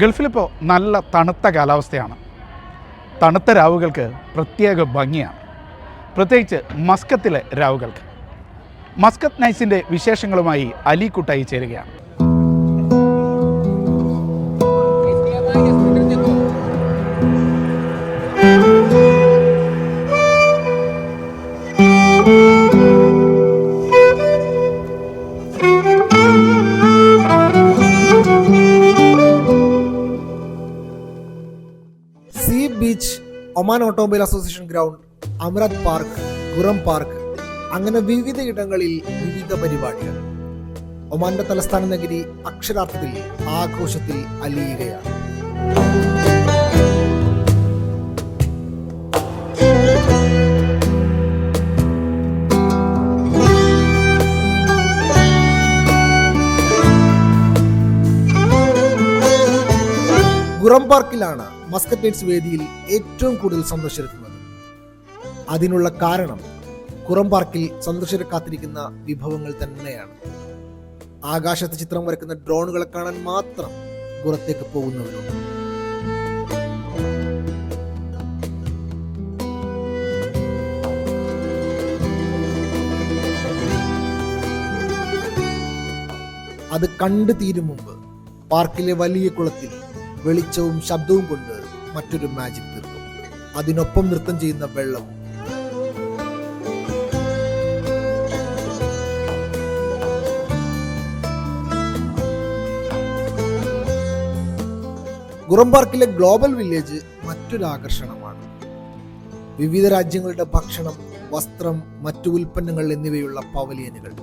ഗൾഫിലിപ്പോൾ നല്ല തണുത്ത കാലാവസ്ഥയാണ്. തണുത്ത രാവുകൾക്ക് പ്രത്യേക ഭംഗിയാണ്, പ്രത്യേകിച്ച് മസ്കത്തിലെ രാവുകൾക്ക്. മസ്കത്ത് നൈറ്റ്സിൻ്റെ വിശേഷങ്ങളുമായി അലി കുട്ടായി ചേരുകയാണ്. Sea beach, Oman automobile association ground, Amerat park, Qurum park, അങ്ങനെ വിവിധ ഇടങ്ങളിൽ വിവിധ പരിപാടികൾ. ഒമാന്റെ തലസ്ഥാന നഗരി അക്ഷരാർത്ഥത്തിൽ ആഘോഷത്തിൽ അലിയുകയാണ്. ഖുറം പാർക്കിലാണ് മസ്കറ്റ് നൈറ്റ്സ് വേദിയിൽ ഏറ്റവും കൂടുതൽ സന്ദർശകരെത്തുന്നത്. അതിനുള്ള കാരണം ഖുറം പാർക്കിൽ സന്ദർശകരെ കാത്തിരിക്കുന്ന വിഭവങ്ങൾ തന്നെയാണ്. ആകാശത്ത് ചിത്രം വരയ്ക്കുന്ന ഡ്രോണുകളെ കാണാൻ മാത്രം ഖുറത്തേക്ക് പോകുന്നവരുണ്ട്. അത് കണ്ടു തീരും മുമ്പ് പാർക്കിലെ വലിയ കുളത്തിൽ വെളിച്ചവും ശബ്ദവും കൊണ്ട് മറ്റൊരു മാജിക് തീർക്കും. അതിനൊപ്പം നൃത്തം ചെയ്യുന്ന വെള്ളവും. ഖുറം പാർക്കിലെ ഗ്ലോബൽ വില്ലേജ് മറ്റൊരു ആകർഷണമാണ്. വിവിധ രാജ്യങ്ങളുടെ ഭക്ഷണം, വസ്ത്രം, മറ്റു ഉൽപ്പന്നങ്ങൾ എന്നിവയുള്ള പവലിയനുകൾ.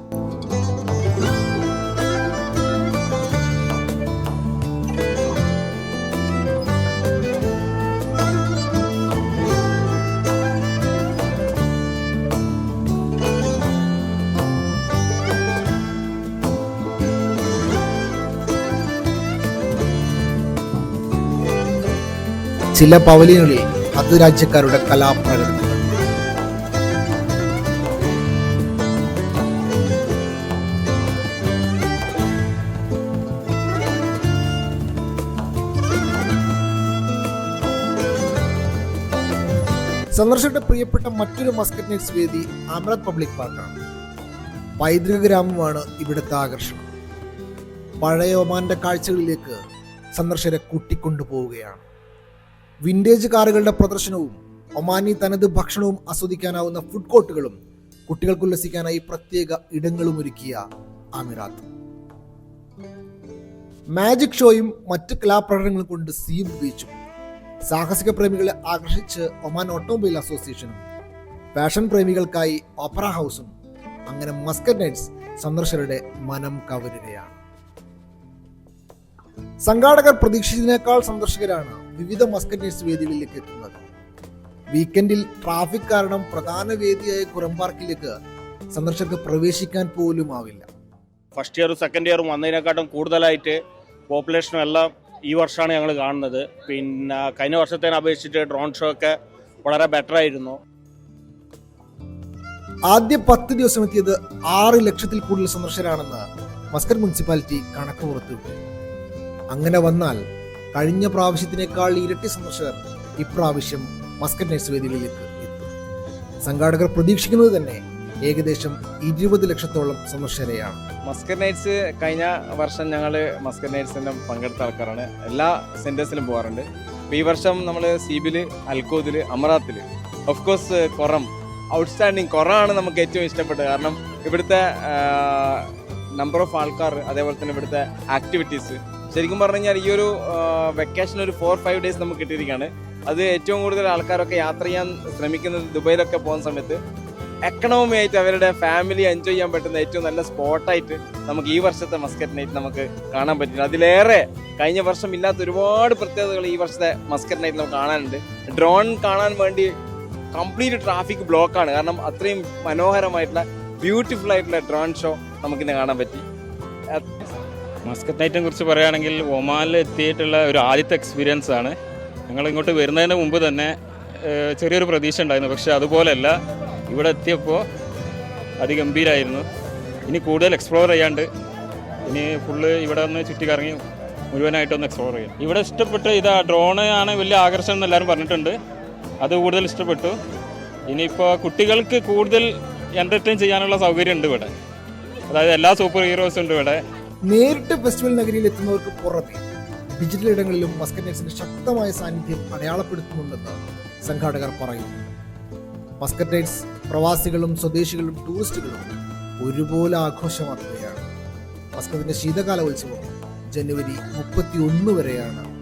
ചില പവലിയനുകളിൽ അത് രാജ്യക്കാരുടെ കലാപ്രകടനങ്ങൾ. സന്ദർശകരുടെ പ്രിയപ്പെട്ട മറ്റൊരു മസ്കറ്റ് നൈറ്റ്സ് വേദി അമരത് പബ്ലിക് പാർക്കാണ്. പൈതൃക ഗ്രാമമാണ് ഇവിടുത്തെ ആകർഷണം. പഴയ ഒമാന്റെ കാഴ്ചകളിലേക്ക് സന്ദർശകരെ കൂട്ടിക്കൊണ്ടുപോവുകയാണ്. വിന്റേജ് കാറുകളുടെ പ്രദർശനവും ഒമാനി തനത് ഭക്ഷണവും ആസ്വദിക്കാനാവുന്ന ഫുഡ് കോർട്ടുകളും കുട്ടികൾക്ക് ഉല്ലസിക്കാനായി പ്രത്യേക ഇടങ്ങളും ഒരുക്കിയ അമീറാത്ത്. മാജിക് ഷോയും മറ്റ് കലാപ്രകടനങ്ങളും കൊണ്ട് സീ ബീച്ചും സാഹസിക പ്രേമികളെ ആകർഷിച്ച് ഒമാൻ ഓട്ടോമൊബൈൽ അസോസിയേഷനും ഫാഷൻ പ്രേമികൾക്കായി ഓപ്പറ ഹൗസും അങ്ങനെ മസ്കറ്റ് നൈറ്റ്സ് സന്ദർശകരുടെ മനം കവരുകയാണ്. സംഘാടകർ പ്രതീക്ഷിച്ചതിനേക്കാൾ സന്ദർശകരാണ് വിവിധ മസ്കറ്റ് നൈറ്റ്സ് വേദികളിലേക്ക് എത്തുന്നത്. വീക്കെൻഡിൽ ട്രാഫിക് കാരണം പ്രധാന വേദിയായ ഖുറം പാർക്കിലേക്ക് സന്ദർശകർക്ക് പ്രവേശിക്കാൻ പോലും ആവില്ല. ഫസ്റ്റ് ഇയറും സെക്കൻഡ് ഇയറും വന്നതിനെക്കാട്ടും കൂടുതലായിട്ട് പോപ്പുലേഷനും എല്ലാം ഈ വർഷമാണ് ഞങ്ങൾ കാണുന്നത്. പിന്നെ കഴിഞ്ഞ വർഷത്തേനെ അപേക്ഷിച്ചിട്ട് ഡ്രോൺ ഷോ ഒക്കെ വളരെ ബെറ്റർ ആയിരുന്നു. ആദ്യ 10 ദിവസം എത്തിയത് 6 ലക്ഷത്തിൽ കൂടുതൽ സന്ദർശകരാണെന്ന് മസ്കറ്റ് മുനിസിപ്പാലിറ്റി കണക്ക് പുറത്തുവിട്ടു. അങ്ങനെ വന്നാൽ കഴിഞ്ഞ പ്രാവശ്യത്തിനേക്കാൾ ഇരട്ടി സന്ദർശകർ ഇപ്രാവശ്യം മസ്കറ്റ് നൈറ്റ്സ് വേദികളിലേക്ക് എത്തും. സംഘാടകർ പ്രതീക്ഷിക്കുന്നത് തന്നെ ഏകദേശം 20 ലക്ഷത്തോളം സന്ദർശകരെയാണ്. മസ്കറ്റ് നൈറ്റ്സ് കഴിഞ്ഞ വർഷം ഞങ്ങൾ മസ്കറ്റ് നൈറ്റ്സിൻ്റെ പങ്കെടുത്ത ആൾക്കാരാണ്. എല്ലാ സെൻറ്റേഴ്സിലും പോകാറുണ്ട്. ഈ വർഷം നമ്മൾ സീബില്, അൽക്കോദിൽ, അമറാത്തിൽ, ഓഫ് കോഴ്സ് ഖുറം, ഔട്ട്സ്റ്റാൻഡിങ് ഖുറമാണ് നമുക്ക് ഏറ്റവും ഇഷ്ടപ്പെട്ടത്. കാരണം ഇവിടുത്തെ നമ്പർ ഓഫ് ആൾക്കാർ, അതേപോലെ തന്നെ ഇവിടുത്തെ ആക്ടിവിറ്റീസ്, ശരിക്കും പറഞ്ഞു കഴിഞ്ഞാൽ ഈ ഒരു വെക്കേഷൻ ഒരു 4-5 ഡേയ്സ് നമുക്ക് കിട്ടിയിരിക്കുകയാണ്. അത് ഏറ്റവും കൂടുതൽ ആൾക്കാരൊക്കെ യാത്ര ചെയ്യാൻ ശ്രമിക്കുന്നത് ദുബൈയിലൊക്കെ പോകുന്ന സമയത്ത് എക്കണോമി ആയിട്ട് അവരുടെ ഫാമിലി എൻജോയ് ചെയ്യാൻ പറ്റുന്ന ഏറ്റവും നല്ല സ്പോട്ടായിട്ട് നമുക്ക് ഈ വർഷത്തെ മസ്കറ്റ് നൈറ്റ് നമുക്ക് കാണാൻ പറ്റില്ല. അതിലേറെ കഴിഞ്ഞ വർഷം ഇല്ലാത്ത ഒരുപാട് പ്രത്യേകതകൾ ഈ വർഷത്തെ മസ്കറ്റ് നൈറ്റ് നമുക്ക് കാണാനുണ്ട്. ഡ്രോൺ കാണാൻ വേണ്ടി കംപ്ലീറ്റ് ട്രാഫിക് ബ്ലോക്കാണ്. കാരണം അത്രയും മനോഹരമായിട്ടുള്ള ബ്യൂട്ടിഫുൾ ആയിട്ടുള്ള ഡ്രോൺ ഷോ നമുക്കിന്ന് കാണാൻ പറ്റി. മസ്കറ്റ് നൈറ്റിനെ കുറിച്ച് പറയുകയാണെങ്കിൽ ഒമാനിൽ എത്തിയിട്ടുള്ള ഒരു ആദ്യത്തെ എക്സ്പീരിയൻസ് ആണ്. ഞങ്ങൾ ഇങ്ങോട്ട് വരുന്നതിന് മുമ്പ് തന്നെ ചെറിയൊരു പ്രതീക്ഷ ഉണ്ടായിരുന്നു. പക്ഷേ അതുപോലെയല്ല, ഇവിടെ എത്തിയപ്പോൾ അതിഗംഭീരമായിരുന്നു. ഇനി കൂടുതൽ എക്സ്പ്ലോർ ചെയ്യാണ്ട് ഇനി ഫുള്ള് ഇവിടെ ഒന്ന് ചുറ്റിക്കറങ്ങി മുഴുവനായിട്ടൊന്ന് എക്സ്പ്ലോർ ചെയ്യാം. ഇവിടെ ഇഷ്ടപ്പെട്ട് ഇതാ ഡ്രോണ് ആണ് വലിയ ആകർഷണം എന്ന് എല്ലാവരും പറഞ്ഞിട്ടുണ്ട്. അത് കൂടുതൽ ഇഷ്ടപ്പെട്ടു. ഇനിയിപ്പോൾ കുട്ടികൾക്ക് കൂടുതൽ എൻ്റർടൈൻ ചെയ്യാനുള്ള സൗകര്യം ഉണ്ട് ഇവിടെ. അതായത് എല്ലാ സൂപ്പർ ഹീറോസും ഉണ്ട് ഇവിടെ. നേരിട്ട് ഫെസ്റ്റിവൽ നഗരിയിൽ എത്തുന്നവർക്ക് പുറമെ ഡിജിറ്റൽ ഇടങ്ങളിലും മസ്കറ്റ് നൈറ്റ്സിന്റെ ശക്തമായ സാന്നിധ്യം അടയാളപ്പെടുത്തുന്നുണ്ടെന്ന് സംഘാടകർ പറയുന്നു. മസ്കറ്റ് നൈറ്റ്സ് പ്രവാസികളും സ്വദേശികളും ടൂറിസ്റ്റുകളും ഒരുപോലെ ആഘോഷമാക്കുകയാണ്. മസ്കറ്റിന്റെ ശീതകാല ഉത്സവം ജനുവരി 31 വരെയാണ്